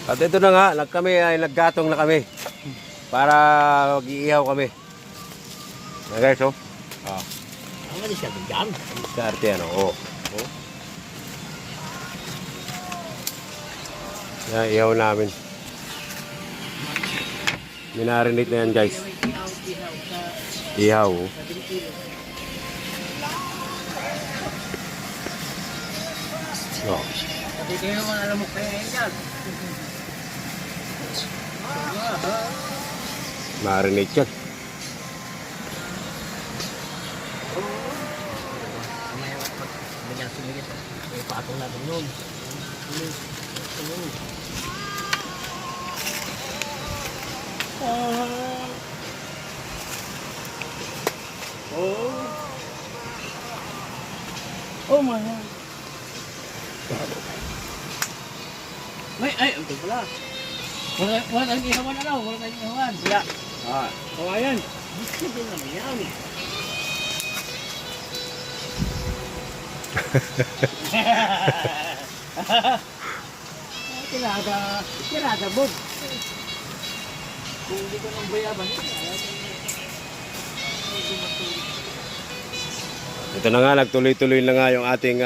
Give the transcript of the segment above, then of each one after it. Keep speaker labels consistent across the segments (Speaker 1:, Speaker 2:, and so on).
Speaker 1: At ito na nga, naggatong na kami. Para mag-iihaw kami. Na guys, oh. Ah.
Speaker 2: Ang ano siya dyan?
Speaker 1: Karte ano, oh. Oh. Yan, ihaw namin. Minarinate na yan guys. Ihaw. Oh. Oh.
Speaker 2: Hindi kayo naman alam mo kaya yan.
Speaker 1: Marinate yan.
Speaker 2: Ganyan sumigit. May patong natin yun. Oh my God. Ay, ito pala. Wala kang ihawan na lang, wala kang ihawan. Wala. Ah. O ayan. Gusto din naman yan. Tirada mo. Kung hindi ko nang bayaban,
Speaker 1: Ito na nga, nagtuloy-tuloy na nga yung ating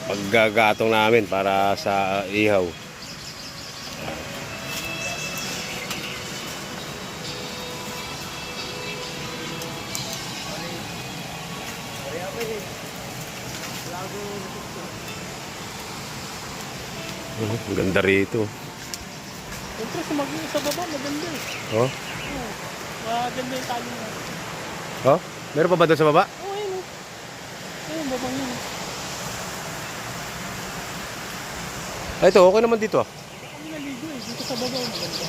Speaker 1: paggagatong namin para sa ihaw. Ang ganda rito.
Speaker 2: siyempre sa baba, maganda eh.
Speaker 1: Oh?
Speaker 2: Maganda yung tali na.
Speaker 1: Oh? Meron pa ba doon sa baba?
Speaker 2: Oo, ayun o. Ayun, babang yun.
Speaker 1: Ay, ito, okay naman dito ah.
Speaker 2: Kami naligo eh, dito sa baba maganda.